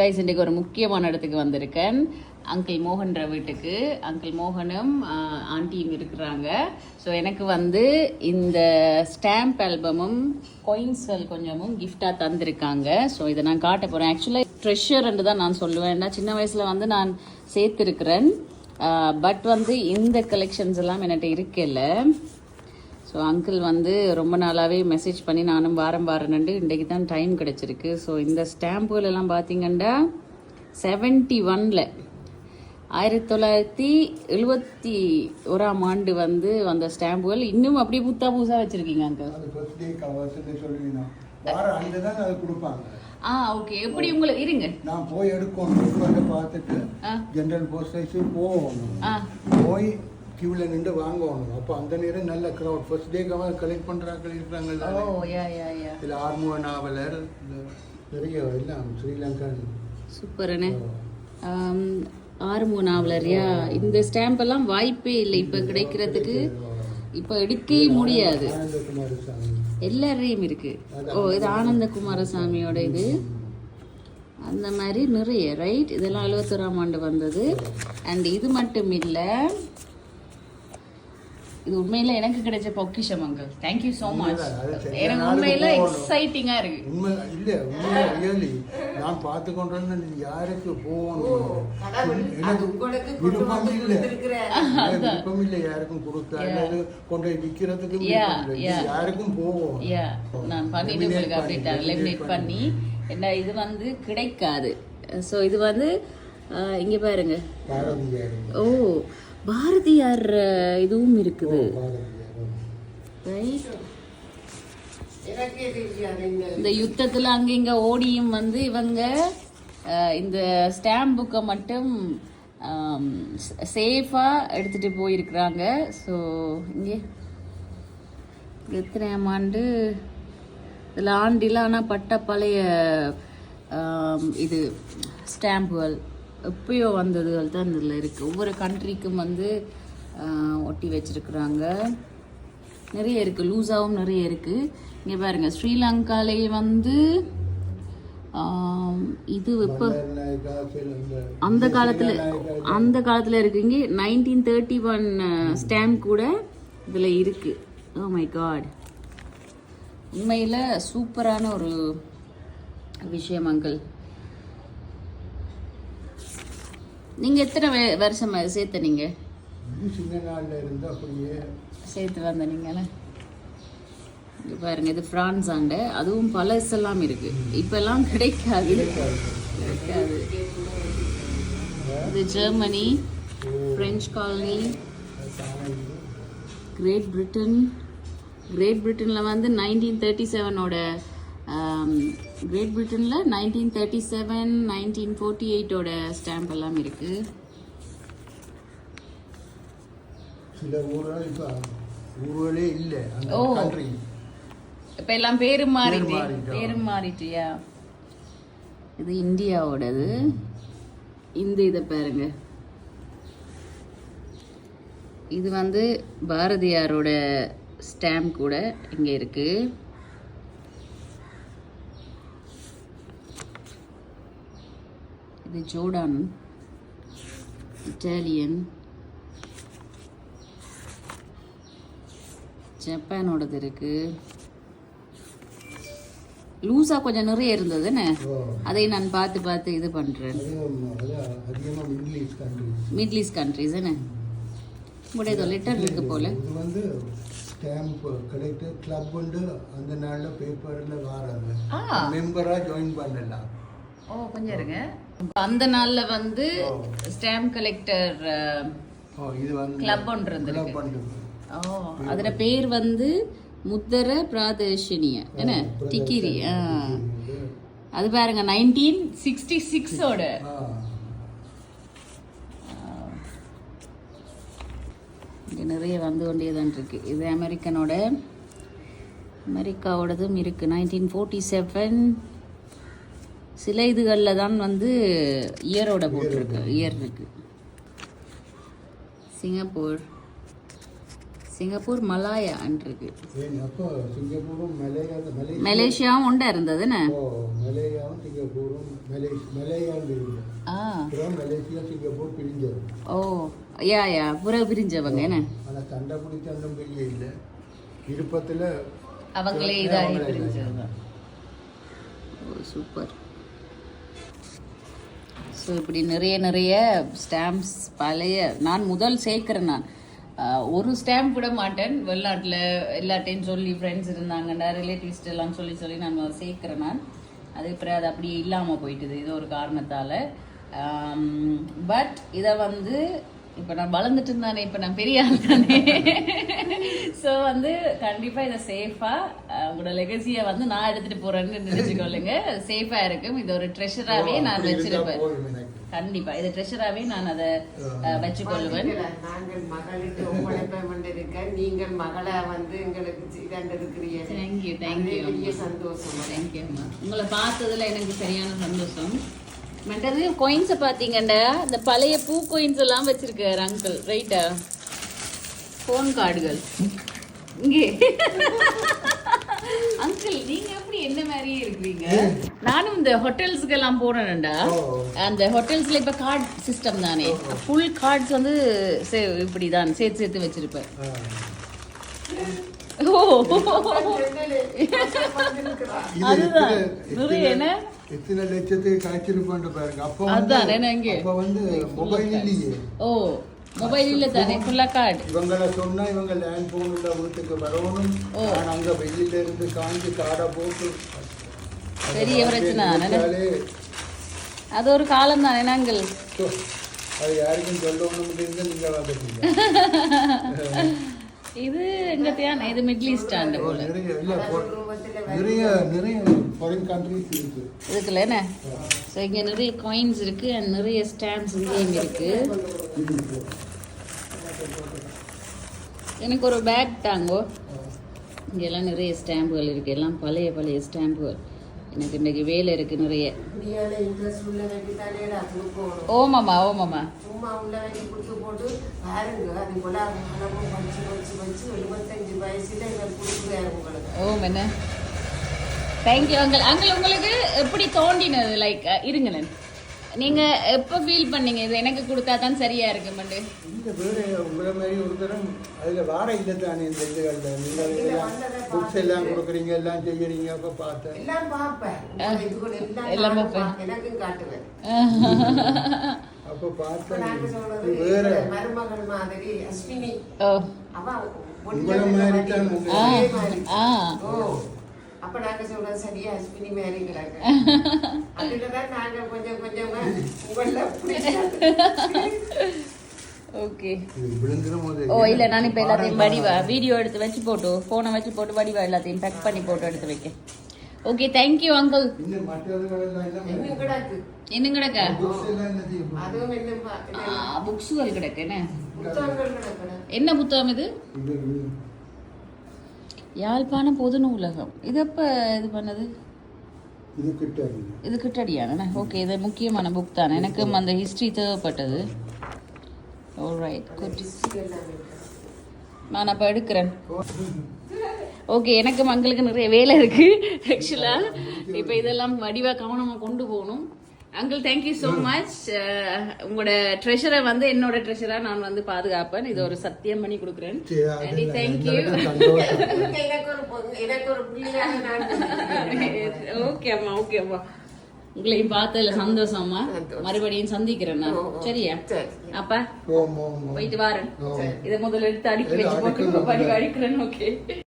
Guys இன்றைக்கு ஒரு முக்கியமான இடத்துக்கு வந்திருக்கேன். அங்கிள் மோகன்ற வீட்டுக்கு. அங்கிள் மோகனும் ஆண்டியும் இருக்கிறாங்க. ஸோ எனக்கு வந்து இந்த ஸ்டாம்ப் ஆல்பமும் காயின்ஸ்கள் கொஞ்சமும் கிஃப்டாக தந்திருக்காங்க. ஸோ இதை நான் காட்ட போகிறேன். ஆக்சுவலாக ட்ரெஷர்ன்னு தான் நான் சொல்லுவேன். ஏன்னா சின்ன வயசில் வந்து நான் சேர்த்துருக்கிறேன். பட் வந்து இந்த கலெக்ஷன்ஸ் எல்லாம் என்கிட்ட இருக்கல. ஸோ அங்கிள் வந்து ரொம்ப நாளாகவே மெசேஜ் பண்ணி நானும் வாரம்னு இன்றைக்கு தான் டைம் கிடச்சிருக்கு. ஸோ இந்த ஸ்டாம்புகள் எல்லாம் பார்த்தீங்கன்னா 71 1971 வந்து வந்த ஸ்டாம்புகள் இன்னும் அப்படியே புதுசாக வச்சிருக்கீங்க அங்கிள். ஓகே. எப்படி உங்களுக்கு இருங்க, நான் போய் எடுக்கணும் பார்த்துட்டு ஜெனரல் போஸ்ட் ஆஃபீஸ் போய் கியூல நின்று வாங்குவாங்க. அப்போ அந்த நேரம் நல்ல க்ரௌட். ஃபர்ஸ்ட் டே கலெக்ட் பண்ணுறாங்க இருக்கிறாங்க. இதில் ஆர்முவ நாவலர் நிறைய எல்லாம் ஸ்ரீலங்கன் சூப்பர்ண்ணே. ஆர்முவ நாவலர்யா இந்த ஸ்டாம்ப் எல்லாம் வாய்ப்பே இல்லை இப்போ கிடைக்கிறதுக்கு. இப்போ எடுக்கவே முடியாது. எல்லாரையும் இருக்கு. இது ஆனந்த குமாரசாமியோட இது. அந்த மாதிரி நிறைய ரைட். இதெல்லாம் 71ஆம் ஆண்டு வந்தது. அண்ட் இது மட்டும் இல்லை, இது உண்மையில எனக்கு கிடைச்ச பொக்கிஷம் uncle. Thank you so much. எனக்கு உண்மையில எக்ஸைட்டிங்கா இருக்கு. உண்மை இல்ல, உண்மையில ரியலி நான் பார்த்து கொண்டு வந்து யாருக்கு போகணும் எனக்கு விருப்பம் இல்லை யாருக்கும் கொடுக்க அல்லது கொண்டு போய் விற்கிறதுக்கு யாருக்கும் போவோம். நான் பண்ணிட்டு உங்களுக்கு அப்படியே லேமினேட் பண்ணி என்ன இது வந்து கிடைக்காது. ஸோ இது வந்து இங்க பாருங்க. பாரதியார் இதுவும் இருக்குது. இந்த யுத்தத்துல அங்க இங்க ஓடியும் வந்து இவங்க இந்த ஸ்டாம்ப் புக்கை மட்டும் சேஃபா எடுத்துட்டு போயிருக்கிறாங்க. ஸோ இங்கே எத்தனையாம் ஆண்டு இதில் ஆண்டில் ஆனால் பட்ட பழைய இது ஸ்டாம்புகள் எப்பயோ வந்ததுகள் தான் இதில் இருக்குது. ஒவ்வொரு கண்ட்ரிக்கும் வந்து ஒட்டி வச்சிருக்கிறாங்க. நிறைய இருக்குது, லூஸாகவும் நிறைய இருக்குது. இங்கே பாருங்கள், ஸ்ரீலங்காலே வந்து இது இப்போ அந்த காலத்தில் இருக்குது. இங்கே 1931 ஸ்டாம்ப் கூட இதில் இருக்குது. ஓ மை காட், உண்மையில் சூப்பரான ஒரு விஷயம் அங்கிள். நீங்கள் எத்தனை வருஷம் சேர்த்த நீங்கள் சேர்த்து வந்த நீங்களே? இங்கே பாருங்க, இது பிரான்ஸ் ஆண்டு. அதுவும் பழசெல்லாம் இருக்கு, இப்பெல்லாம் கிடைக்காது. இது ஜெர்மனி, பிரெஞ்சு காலனி, கிரேட் பிரிட்டனில் வந்து 1937ஓட கிரேட் பிரிட்டனில் 1937 1948ஓட ஸ்டாம்ப் எல்லாம் இருக்கு. சில ஊர்களே இல்லை. இப்போ எல்லாம் பேரும் மாறிட்டியா? இது இந்தியாவோடது. இந்த இதை பாருங்க, இது வந்து பாரதியாரோட ஸ்டாம்ப் கூட இங்கே இருக்கு. இது ஜோர்டான், இட்டாலியன், ஜப்பானோடது இருக்கு. லூஸா கொஞ்சம் நிறைய இருந்ததுன்னு அதை நான் பார்த்து இது பண்றேன். மிடில் ஈஸ்ட் கண்ட்ரிஸ் என்ன உங்களுடைய ஏதோ லெட்டர் இருக்கு போல. இது வந்து ஸ்டாம்ப் கலெக்டர் கிளப் வந்து அந்த நாள்ல பேப்பர்ல வராங்க, மெம்பரா ஜாயின் பண்ணலாம். கொஞ்சம் இருங்க. அந்த நாள்ல வந்து ஸ்டாம்ப் கலெக்டர் இது வந்து கிளப் ஒன்று இருந்திருக்கு. அதோட பேர் வந்து முத்தர பிராதேஷினிய என்ன டிகிரி. அது பாருங்க 1966ஓட. இங்கே நிறைய வந்து கொண்டேதான் இருக்கு. இது அமெரிக்காவோடதும் இருக்கு. 1947 சில இதுகளில் தான் வந்து இயரோட போட்டிருக்கு. இயர் இருக்கு. சிங்கப்பூர் மலாயா இருக்கு. அப்போ சிங்கப்பூரும் மலேசியாவும் உண்டா இருந்ததுன்னு. மலேயாவும் சிங்கப்பூரும் மலேயாவும் இருக்கு. அப்புறம் மலேசியா சிங்கப்பூர் பிரிஞ்சது. ஓ யா புற பிரிஞ்சவங்க என்ன. ஆனா சண்டை பிடிச்ச அந்த பெரிய இல்லை, விருப்பத்துல அவங்களே இதாகி பிரிஞ்சது. ஓ சூப்பர். ஸோ இப்படி நிறைய ஸ்டாம்ப்ஸ் பழைய நான் முதல் சேர்க்கிறேன். நான் ஒரு ஸ்டாம்ப் விட மாட்டேன். வெளிநாட்டில் எல்லாட்டையும் சொல்லி ஃப்ரெண்ட்ஸ் இருந்தாங்கண்டா ரிலேட்டிவ்ஸ்ட் எல்லாம் சொல்லி நான் சேர்க்கிறேன். நான் அது அப்புறம் அது அப்படி இல்லாமல் போயிட்டுது இது ஒரு காரணத்தால். பட் இதை வந்து இப்போ நான் வளர்ந்துட்டு இருந்தானே, இப்போ நான் பெரிய ஆள் தானே. ஸோ வந்து கண்டிப்பாக இதை சேஃபாக உங்களோட லெகசியை வந்து நான் எடுத்துகிட்டு போகிறேன்னு நினச்சிக்கொள்ளுங்க. சேஃபாக இருக்கும். இது ஒரு ட்ரெஷராகவே நான் வச்சிருப்பேன். கண்டிப்பா இது ட்ரெஷராகவே நான் அதை வச்சுக்கொள்ளுவேன். நாங்கள் மகளுக்கு ஒப்படைப்ப நீங்கள் மகளை வந்து எங்களுக்கு தேங்க்யூ சந்தோஷம். தேங்க்யூம்மா. உங்களை பார்த்ததுல எனக்கு சரியான சந்தோஷம். மற்றது கோயின்ஸை பார்த்தீங்கன்னா இந்த பழைய பூ கோயின்ஸ் எல்லாம் வச்சிருக்காரு அங்கிள். ரைட்டா? ஃபோன் கார்டுகள் இங்கே. அங்கிள் நீங்க எப்படி என்ன மாதிரியே இருக்கிறீங்க? நானும் இந்த ஹோட்டல்ஸ்க்கு எல்லாம் போனேன்டா. அந்த ஹோட்டல்ஸ்ல இப்ப கார்டு சிஸ்டம் தானே, ஃபுல் கார்ட்ஸ் வந்து இப்படிதான் சேர்த்து வச்சிருப்பேன். அதுதான் நிறைய என்ன எத்தனை லட்சத்துக்கு காய்ச்சிருப்பான்னு பாருங்க. அப்போ அப்போ வந்து மொபைல் இல்லையே. ஓ மொபைல் இல்ல தானே, ஃபுல்லா கார்டு. இவங்கள சொன்னா இவங்க லேண்ட் போன் உள்ள வீட்டுக்கு வரணும். நான் அங்க வெயில இருந்து காஞ்சி காடை போட்டு பெரிய பிரச்சனை தானே. அது ஒரு காலம் தானே நாங்கள். அது யாருக்கும் சொல்லணும் நீங்க வந்துட்டீங்க. இது எங்கத்தையான இது மிடில் ஈஸ்ட் ஆண்டு போல நிறைய ஃபாரின் கண்ட்ரீஸ் இருக்கு இதுக்குள்ள என்ன. ஸோ இங்கே நிறைய காயின்ஸ் இருக்கு அண்ட் நிறைய ஸ்டாம்ப்ஸ் இங்கே இருக்கு. எனக்கு ஒரு பேக் தாங்கோ. இங்கெல்லாம் நிறைய ஸ்டாம்புகள் இருக்கு, எல்லாம் பழைய ஸ்டாம்புகள். எனக்கு இன்னைக்கு வேலை இருக்கு நிறைய. ஓமாமா சும்மா உள்ள வேலை கொடுத்து போட்டு பாருங்க. அது போல வச்சு 75 வயசுல கொடுக்குறாரு உங்களுக்கு. ஓ என்ன தேங்க்யூ அங்கிள். அங்கிள் உங்களுக்கு எப்படி தோண்டினது? லைக் இருங்களேன், நீங்க எப்போ ஃபீல் பண்ணீங்க இது எனக்கு கொடுத்தா தான் சரியா இருக்குமெண்டு? இந்த வேறு உங்களை மாதிரி ஒரு தரம் அதில் வார இல்லை தானே இந்த இதுகளில். நீங்கள் எல்லாம் புக்ஸ் எல்லாம் கொடுக்குறீங்க, எல்லாம் செய்யறீங்க. அப்போ பார்த்தேன் எல்லாம் பார்ப்பேன், எல்லாம் பார்ப்பேன், எனக்கும் காட்டுவேன். அப்போ பார்த்தேன் வேற மருமகள் மாதிரி அஸ்வினி. உங்களை மாதிரி தான். அப்ப நாங்க சொல்றோம் சரியா அஸ்வினி மேரி கிடக்கு. அதுலதான் நாங்க கொஞ்சம் உங்கள ஓகே. ஓ இல்ல நான் இப்ப எல்லாத்தையும் வடிவா வீடியோ எடுத்து வச்சு போட்டு போனை வச்சு போட்டு வடிவா எல்லாத்தையும் பேக் பண்ணி போட்டு எடுத்து வைக்க. Okay thank you uncle. இன்னும் கிடக்கா? புக்ஸுகள் கிடக்கு. என்ன புத்தகம் இது? யாழ்ப்பாணம் பொது நூலகம். இது எப்போ இது பண்ணது? இது கிட்டடியான. ஓகே இது முக்கியமான புக் தானே, எனக்கும் அந்த ஹிஸ்ட்ரி தேவைப்பட்டது. Alright good. நான் அப்போ எடுக்கிறேன். ஓகே எனக்கு மக்களுக்கு நிறைய வேலை இருக்கு ஆக்சுவலாக. இப்போ இதெல்லாம் வடிவாக கவனமாக கொண்டு போகணும். Uncle thank you so much. உங்களோட ட்ரெஷரை வந்து என்னோட ட்ரெஷராக நான் வந்து பாதுகாப்பேன். இது ஒரு சத்தியம் பண்ணி கொடுக்குறேன். தேங்க்யூ. ஓகே அம்மா, ஓகே அம்மா. உங்களையும் பார்த்ததுல சந்தோஷம்மா. மறுபடியும் சந்திக்கிறேன் நான். சரியா அப்பா? போயிட்டு வாரேன். இதை முதல்ல எடுத்து அடுக்கி வச்சு போட்டு அடிக்கிறேன். ஓகே.